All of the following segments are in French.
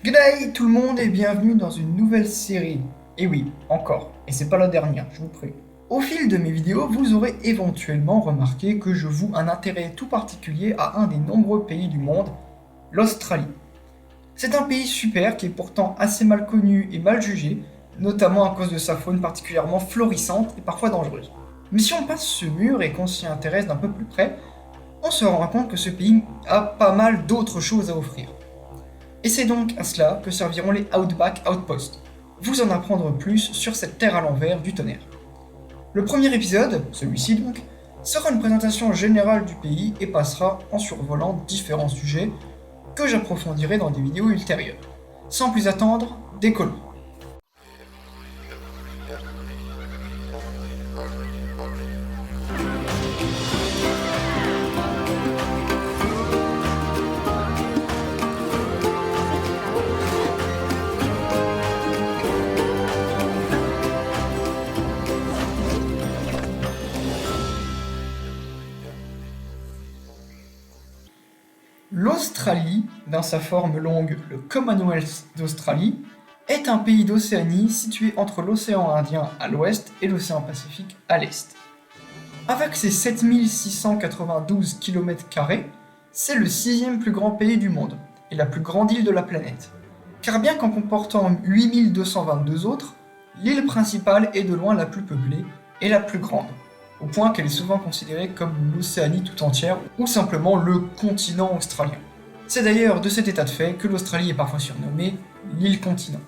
G'day tout le monde et bienvenue dans une nouvelle série. Et oui, encore, et c'est pas la dernière, je vous prie. Au fil de mes vidéos, vous aurez éventuellement remarqué que je voue un intérêt tout particulier à un des nombreux pays du monde, l'Australie. C'est un pays super qui est pourtant assez mal connu et mal jugé, notamment à cause de sa faune particulièrement florissante et parfois dangereuse. Mais si on passe ce mur et qu'on s'y intéresse d'un peu plus près, on se rend compte que ce pays a pas mal d'autres choses à offrir. Et c'est donc à cela que serviront les Outback Outposts. Vous en apprendre plus sur cette terre à l'envers du tonnerre. Le premier épisode, celui-ci donc, sera une présentation générale du pays et passera en survolant différents sujets que j'approfondirai dans des vidéos ultérieures. Sans plus attendre, décollons. L'Australie, dans sa forme longue, le Commonwealth d'Australie, est un pays d'Océanie situé entre l'océan Indien à l'ouest et l'océan Pacifique à l'est. Avec ses 7692 km², c'est le sixième plus grand pays du monde et la plus grande île de la planète. Car bien qu'en comportant 8222 autres, l'île principale est de loin la plus peuplée et la plus grande, au point qu'elle est souvent considérée comme l'Océanie tout entière ou simplement le continent australien. C'est d'ailleurs de cet état de fait que l'Australie est parfois surnommée l'île-continent.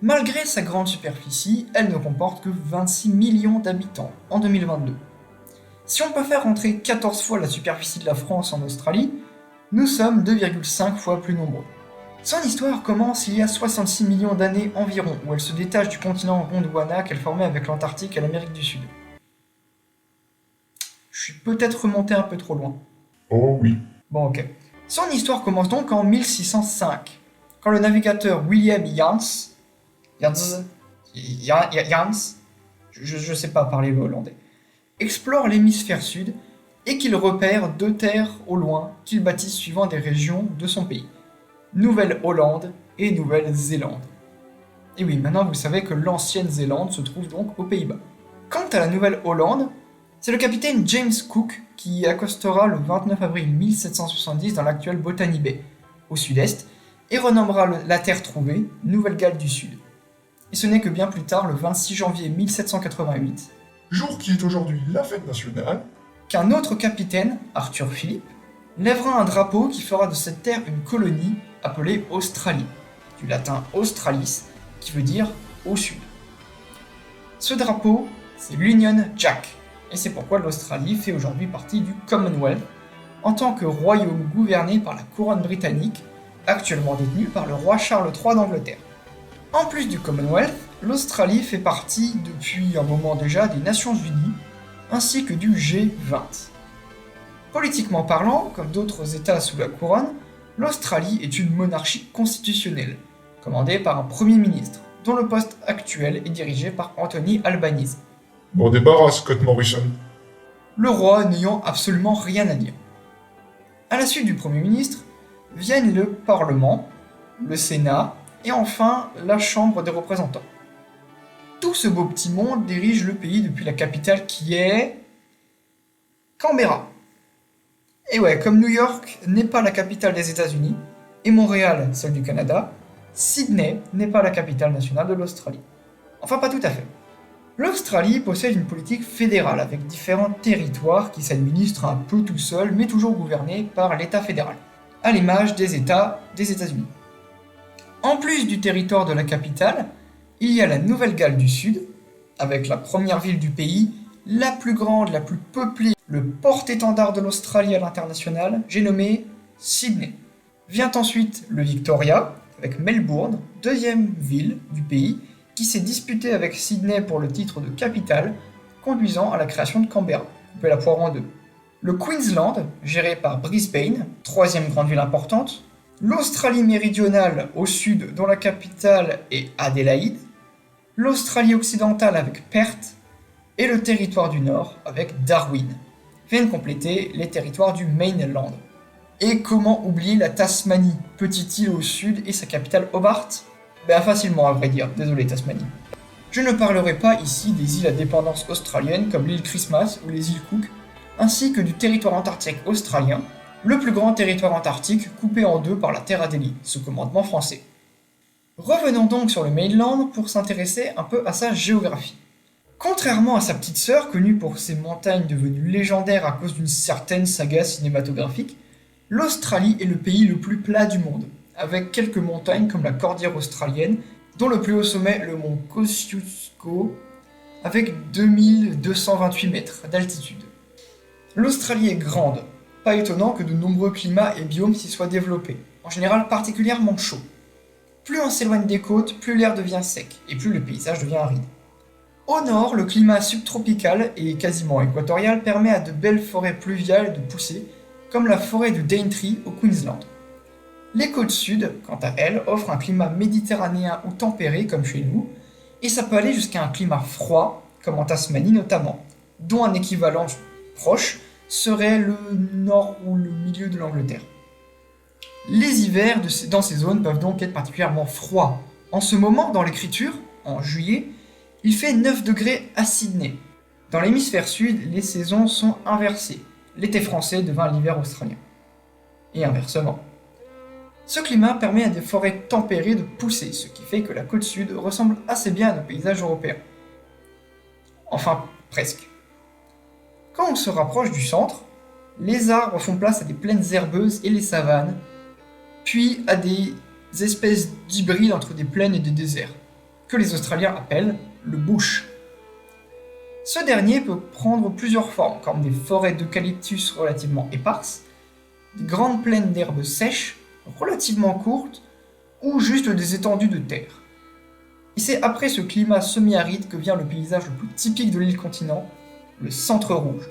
Malgré sa grande superficie, elle ne comporte que 26 millions d'habitants en 2022. Si on peut faire rentrer 14 fois la superficie de la France en Australie, nous sommes 2,5 fois plus nombreux. Son histoire commence il y a 66 millions d'années environ, où elle se détache du continent Gondwana qu'elle formait avec l'Antarctique et l'Amérique du Sud. Je suis peut-être remonté un peu trop loin. Oh oui. Bon, ok. Son histoire commence donc en 1605, quand le navigateur William Jans, je sais pas parler le hollandais, explore l'hémisphère sud et qu'il repère deux terres au loin qu'il baptise suivant des régions de son pays, Nouvelle-Hollande et Nouvelle-Zélande. Et oui, maintenant vous savez que l'ancienne Zélande se trouve donc aux Pays-Bas. Quant à la Nouvelle-Hollande, c'est le capitaine James Cook qui y accostera le 29 avril 1770 dans l'actuelle Botany Bay, au sud-est, et renommera la terre trouvée Nouvelle-Galles du Sud. Et ce n'est que bien plus tard, le 26 janvier 1788, Jour qui est aujourd'hui la fête nationale. qu'un autre capitaine, Arthur Phillip, lèvera un drapeau qui fera de cette terre une colonie appelée Australie, du latin Australis, qui veut dire au sud. Ce drapeau, c'est l'Union Jack, et c'est pourquoi l'Australie fait aujourd'hui partie du Commonwealth, en tant que royaume gouverné par la couronne britannique, actuellement détenu par le roi Charles III d'Angleterre. En plus du Commonwealth, l'Australie fait partie depuis un moment déjà des Nations Unies, ainsi que du G20. Politiquement parlant, comme d'autres États sous la couronne, l'Australie est une monarchie constitutionnelle, commandée par un Premier ministre, dont le poste actuel est dirigé par Anthony Albanese. Bon débarras, Scott Morrison. Le roi n'ayant absolument rien à dire. À la suite du Premier ministre, viennent le Parlement, le Sénat et enfin la Chambre des représentants. Tout ce beau petit monde dirige le pays depuis la capitale qui est Canberra. Et ouais, comme New York n'est pas la capitale des États-Unis et Montréal celle du Canada, Sydney n'est pas la capitale nationale de l'Australie. Enfin, pas tout à fait. L'Australie possède une politique fédérale avec différents territoires qui s'administrent un peu tout seuls mais toujours gouvernés par l'État fédéral, à l'image des États des États-Unis. En plus du territoire de la capitale, il y a la Nouvelle-Galles du Sud, avec la première ville du pays, la plus grande, la plus peuplée, le porte-étendard de l'Australie à l'international, j'ai nommé Sydney. Vient ensuite le Victoria, avec Melbourne, deuxième ville du pays, qui s'est disputée avec Sydney pour le titre de capitale, conduisant à la création de Canberra, coupée la poire en deux. Le Queensland, géré par Brisbane, troisième grande ville importante, l'Australie méridionale au sud, dont la capitale est Adélaïde, l'Australie occidentale avec Perth, et le territoire du nord avec Darwin, viennent compléter les territoires du mainland. Et comment oublier la Tasmanie, petite île au sud et sa capitale Hobart? Ben facilement à vrai dire, désolé Tasmanie. Je ne parlerai pas ici des îles à dépendance australienne comme l'île Christmas ou les îles Cook, ainsi que du territoire antarctique australien, le plus grand territoire antarctique coupé en deux par la Terre Adélie, sous commandement français. Revenons donc sur le mainland pour s'intéresser un peu à sa géographie. Contrairement à sa petite sœur, connue pour ses montagnes devenues légendaires à cause d'une certaine saga cinématographique, l'Australie est le pays le plus plat du monde, avec quelques montagnes comme la cordillère australienne, dont le plus haut sommet est le mont Kosciuszko, avec 2228 mètres d'altitude. L'Australie est grande, pas étonnant que de nombreux climats et biomes s'y soient développés, en général particulièrement chauds. Plus on s'éloigne des côtes, plus l'air devient sec, et plus le paysage devient aride. Au nord, le climat subtropical et quasiment équatorial permet à de belles forêts pluviales de pousser, comme la forêt de Daintree au Queensland. Les côtes sud, quant à elles, offrent un climat méditerranéen ou tempéré comme chez nous, et ça peut aller jusqu'à un climat froid, comme en Tasmanie notamment, dont un équivalent proche serait le nord ou le milieu de l'Angleterre. Les hivers dans ces zones peuvent donc être particulièrement froids. En ce moment, dans l'écriture, en juillet, il fait 9 degrés à Sydney. Dans l'hémisphère sud, les saisons sont inversées. L'été français devint l'hiver australien. Et inversement. Ce climat permet à des forêts tempérées de pousser, ce qui fait que la côte sud ressemble assez bien à nos paysages européens. Enfin, presque. Quand on se rapproche du centre, les arbres font place à des plaines herbeuses et les savanes, puis à des espèces d'hybrides entre des plaines et des déserts, que les Australiens appellent le bush. Ce dernier peut prendre plusieurs formes, comme des forêts d'eucalyptus relativement éparses, des grandes plaines d'herbes sèches, relativement courtes, ou juste des étendues de terre. Et c'est après ce climat semi-aride que vient le paysage le plus typique de l'île continent, le centre rouge.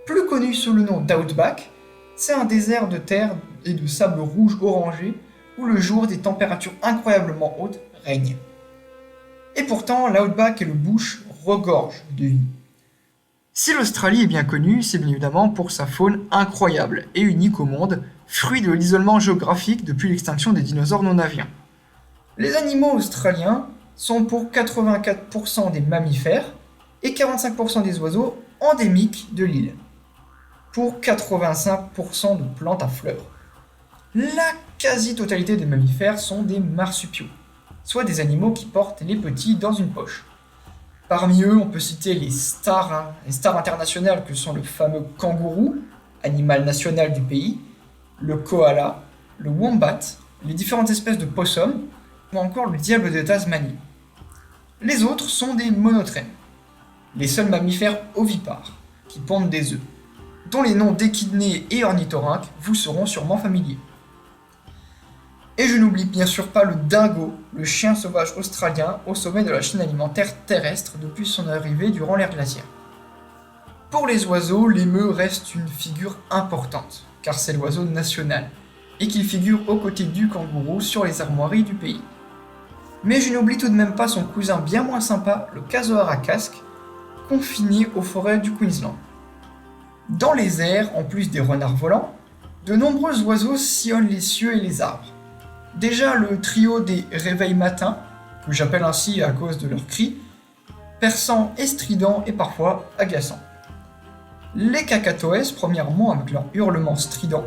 Plus connu sous le nom d'Outback, c'est un désert de terre et de sable rouge orangé où le jour des températures incroyablement hautes règnent. Et pourtant, l'Outback et le bush regorgent de vie. Si l'Australie est bien connue, c'est bien évidemment pour sa faune incroyable et unique au monde, fruit de l'isolement géographique depuis l'extinction des dinosaures non aviens. Les animaux australiens sont pour 84% des mammifères et 45% des oiseaux endémiques de l'île, pour 85% de plantes à fleurs. La quasi-totalité des mammifères sont des marsupiaux, soit des animaux qui portent les petits dans une poche. Parmi eux, on peut citer les stars internationales que sont le fameux kangourou, animal national du pays, le koala, le wombat, les différentes espèces de possums, ou encore le diable de Tasmanie. Les autres sont des monotrèmes, les seuls mammifères ovipares, qui pondent des œufs, dont les noms d'échidnés et ornithorynques vous seront sûrement familiers. Et je n'oublie bien sûr pas le dingo, le chien sauvage australien au sommet de la chaîne alimentaire terrestre depuis son arrivée durant l'ère glaciaire. Pour les oiseaux, l'émeu reste une figure importante, car c'est l'oiseau national, et qu'il figure aux côtés du kangourou sur les armoiries du pays. Mais je n'oublie tout de même pas son cousin bien moins sympa, le casoar casque, confiné aux forêts du Queensland. Dans les airs, en plus des renards volants, de nombreux oiseaux sillonnent les cieux et les arbres. Déjà le trio des réveils matins, que j'appelle ainsi à cause de leurs cris, perçants et stridents et parfois agaçants. Les cacatoès, premièrement avec leur hurlement strident.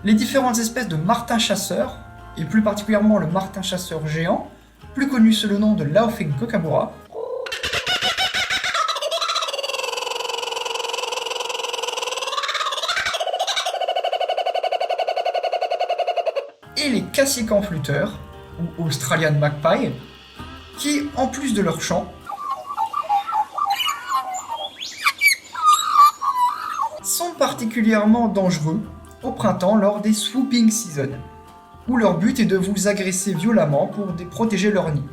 Les différentes espèces de martins chasseurs, et plus particulièrement le martin chasseur géant, plus connu sous le nom de Laughing Kookaburra. Et les cassicans flûteurs, ou Australian Magpie, qui, en plus de leur chant, sont particulièrement dangereux au printemps lors des swooping seasons, où leur but est de vous agresser violemment pour protéger leur nid.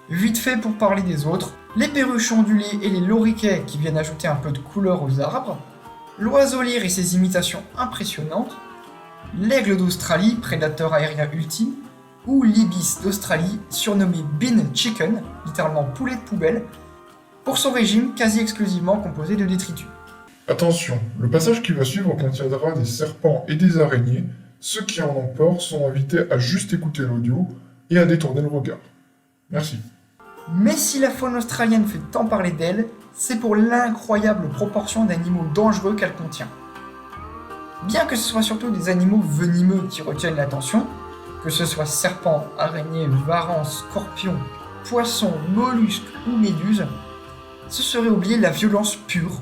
Vite fait pour parler des autres, les perruches ondulées et les loriquets qui viennent ajouter un peu de couleur aux arbres, l'oiseau lyre et ses imitations impressionnantes, l'aigle d'Australie, prédateur aérien ultime, ou l'ibis d'Australie, surnommé Bin Chicken, littéralement poulet de poubelle, pour son régime quasi exclusivement composé de détritus. Attention, le passage qui va suivre contiendra des serpents et des araignées. Ceux qui en ont peur sont invités à juste écouter l'audio et à détourner le regard. Merci. Mais si la faune australienne fait tant parler d'elle, c'est pour l'incroyable proportion d'animaux dangereux qu'elle contient. Bien que ce soit surtout des animaux venimeux qui retiennent l'attention, que ce soit serpents, araignées, varans, scorpions, poissons, mollusques ou méduses, ce serait oublier la violence pure.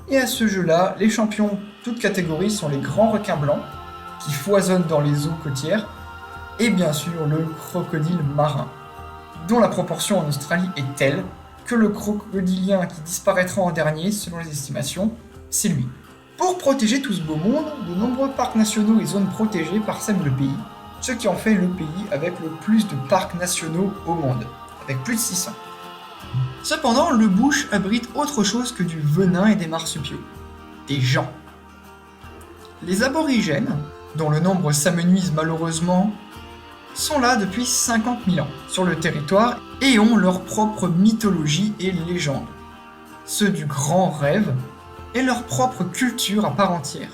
Et à ce jeu-là, les champions toutes catégories sont les grands requins blancs, qui foisonnent dans les eaux côtières, et bien sûr le crocodile marin, dont la proportion en Australie est telle que le crocodilien qui disparaîtra en dernier, selon les estimations, c'est lui. Pour protéger tout ce beau monde, de nombreux parcs nationaux et zones protégées parsèment le pays, ce qui en fait le pays avec le plus de parcs nationaux au monde, avec plus de 600. Cependant, le bush abrite autre chose que du venin et des marsupiaux. Des gens. Les aborigènes, dont le nombre s'amenuise malheureusement, sont là depuis 50 000 ans sur le territoire et ont leur propre mythologie et légende. Ceux du grand rêve et leur propre culture à part entière,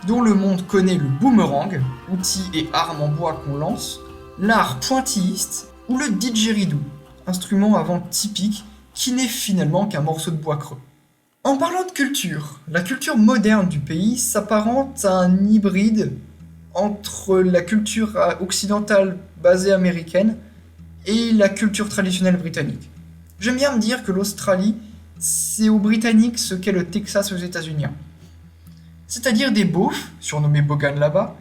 dont le monde connaît le boomerang, outil et arme en bois qu'on lance, l'art pointilliste ou le didgeridoo, instrument à vent typique qui n'est finalement qu'un morceau de bois creux. En parlant de culture, la culture moderne du pays s'apparente à un hybride entre la culture occidentale basée américaine et la culture traditionnelle britannique. J'aime bien me dire que l'Australie, c'est aux Britanniques ce qu'est le Texas aux États-Unis. C'est-à-dire des beaufs, surnommés Bogan là-bas,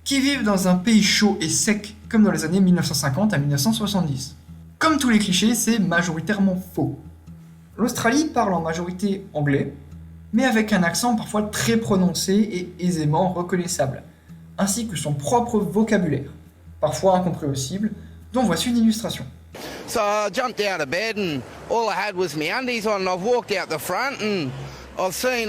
qui vivent dans un pays chaud et sec comme dans les années 1950 à 1970. Comme tous les clichés, c'est majoritairement faux. L'Australie parle en majorité anglais, mais avec un accent parfois très prononcé et aisément reconnaissable, ainsi que son propre vocabulaire, parfois incompréhensible, dont voici une illustration. So I jumped out of bed and all I had was my undies on and I've walked out the front and I've seen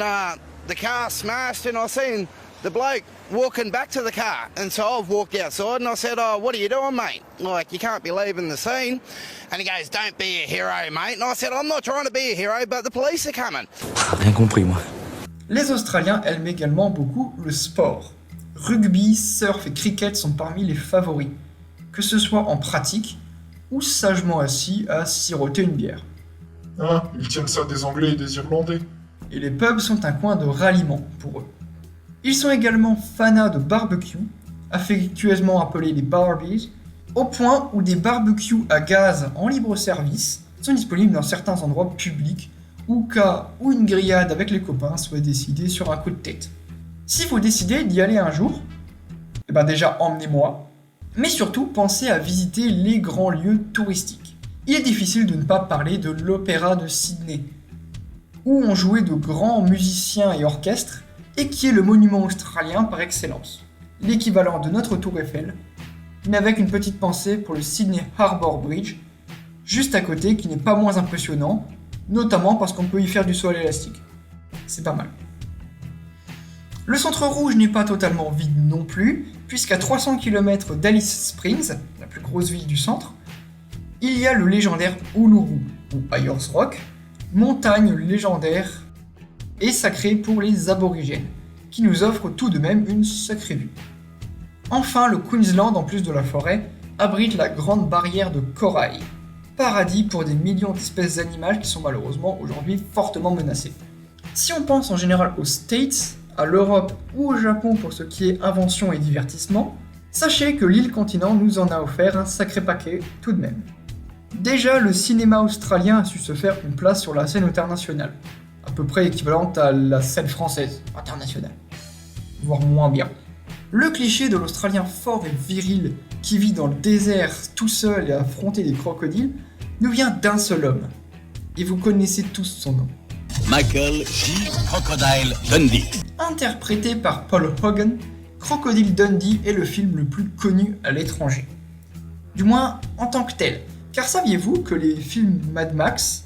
the car smashed and I've seen the bloke walking back to the car. And so I've walked outside and I said, "Oh, what are you doing, mate? Like, you can't be leaving the scene." And he goes, "Don't be a hero, mate." And I said, "I'm not trying to be a hero, but the police are coming." Rien compris, moi. Les Australiens aiment également beaucoup le sport. Rugby, surf et cricket sont parmi les favoris, que ce soit en pratique ou sagement assis à siroter une bière. Hein, ils tiennent ça des Anglais et des Irlandais. Et les pubs sont un coin de ralliement pour eux. Ils sont également fanas de barbecue, affectueusement appelés les barbies, au point où des barbecues à gaz en libre service sont disponibles dans certains endroits publics ou cas où une grillade avec les copains soit décidée sur un coup de tête. Si vous décidez d'y aller un jour, déjà emmenez-moi, mais surtout pensez à visiter les grands lieux touristiques. Il est difficile de ne pas parler de l'Opéra de Sydney, où ont joué de grands musiciens et orchestres, et qui est le monument australien par excellence, l'équivalent de notre tour Eiffel, mais avec une petite pensée pour le Sydney Harbour Bridge, juste à côté, qui n'est pas moins impressionnant, notamment parce qu'on peut y faire du saut à l'élastique. C'est pas mal. Le centre rouge n'est pas totalement vide non plus, puisqu'à 300 km d'Alice Springs, la plus grosse ville du centre, il y a le légendaire Uluru, ou Ayers Rock, montagne légendaire et sacrée pour les aborigènes, qui nous offre tout de même une sacrée vue. Enfin, le Queensland, en plus de la forêt, abrite la grande barrière de corail, paradis pour des millions d'espèces animales qui sont malheureusement aujourd'hui fortement menacées. Si on pense en général aux States, à l'Europe ou au Japon pour ce qui est invention et divertissement, sachez que l'île continent nous en a offert un sacré paquet tout de même. Déjà, le cinéma australien a su se faire une place sur la scène internationale, à peu près équivalente à la scène française internationale, voire moins bien. Le cliché de l'Australien fort et viril qui vit dans le désert tout seul et à affronter des crocodiles nous vient d'un seul homme, et vous connaissez tous son nom. Michael J. Crocodile Dundee. Interprété par Paul Hogan, Crocodile Dundee est le film le plus connu à l'étranger. Du moins en tant que tel. Car saviez-vous que les films Mad Max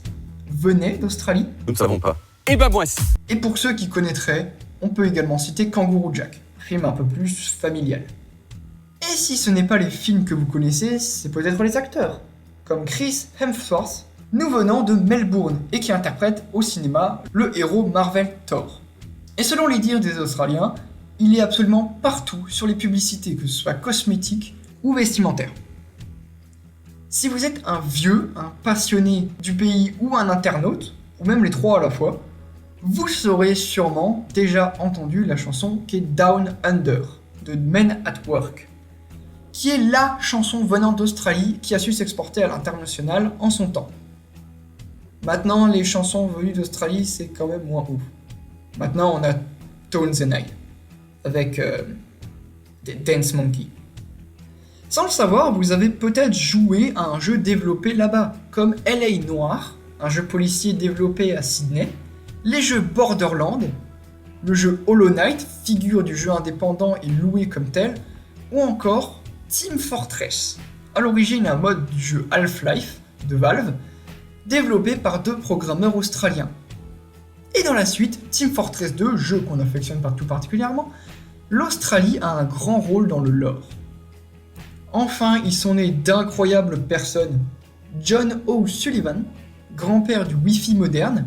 venaient d'Australie ? Nous ne savons pas. Et ben moi. Et pour ceux qui connaîtraient, on peut également citer Kangourou Jack, film un peu plus familial. Et si ce n'est pas les films que vous connaissez, c'est peut-être les acteurs, comme Chris Hemsworth, nous venant de Melbourne et qui interprète au cinéma le héros Marvel Thor. Et selon les dires des Australiens, il est absolument partout sur les publicités, que ce soit cosmétiques ou vestimentaires. Si vous êtes un vieux, un passionné du pays ou un internaute, ou même les trois à la fois, vous aurez sûrement déjà entendu la chanson qui est Down Under de Men at Work, qui est la chanson venant d'Australie qui a su s'exporter à l'international en son temps. Maintenant, les chansons venues d'Australie, c'est quand même moins ouf. Maintenant, on a Tones and I, avec Dance Monkey. Sans le savoir, vous avez peut-être joué à un jeu développé là-bas, comme LA Noire, un jeu policier développé à Sydney, les jeux Borderlands, le jeu Hollow Knight, figure du jeu indépendant et loué comme tel, ou encore Team Fortress, à l'origine un mode du jeu Half-Life de Valve, développé par 2 programmeurs australiens. Et dans la suite, Team Fortress 2, jeu qu'on affectionne tout particulièrement, l'Australie a un grand rôle dans le lore. Enfin, ils sont nés d'incroyables personnes. John O'Sullivan, grand-père du Wi-Fi moderne,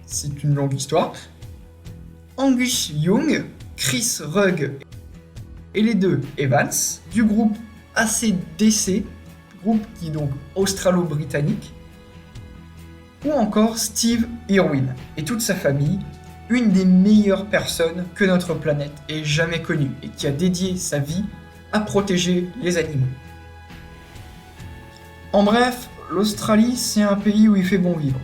c'est une longue histoire. Angus Young, Chris Rugg et les 2 Evans, du groupe AC/DC, groupe qui est donc australo-britannique, ou encore Steve Irwin et toute sa famille, une des meilleures personnes que notre planète ait jamais connue et qui a dédié sa vie à protéger les animaux. En bref, l'Australie, c'est un pays où il fait bon vivre.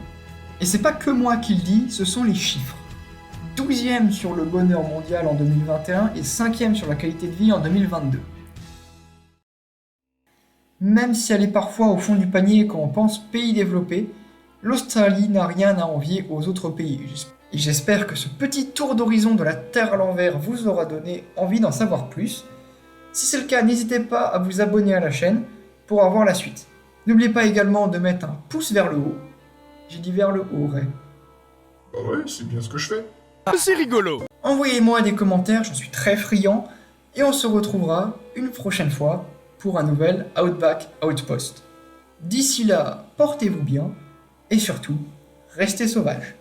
Et c'est pas que moi qui le dis, ce sont les chiffres. 12e sur le bonheur mondial en 2021 et 5e sur la qualité de vie en 2022. Même si elle est parfois au fond du panier quand on pense pays développé, l'Australie n'a rien à envier aux autres pays. Et j'espère que ce petit tour d'horizon de la Terre à l'envers vous aura donné envie d'en savoir plus. Si c'est le cas, n'hésitez pas à vous abonner à la chaîne pour avoir la suite. N'oubliez pas également de mettre un pouce vers le haut. J'ai dit vers le haut, Ray. Bah ouais, c'est bien ce que je fais. C'est rigolo. Envoyez-moi des commentaires, j'en suis très friand. Et on se retrouvera une prochaine fois pour un nouvel Outback Outpost. D'ici là, portez-vous bien et surtout, restez sauvages.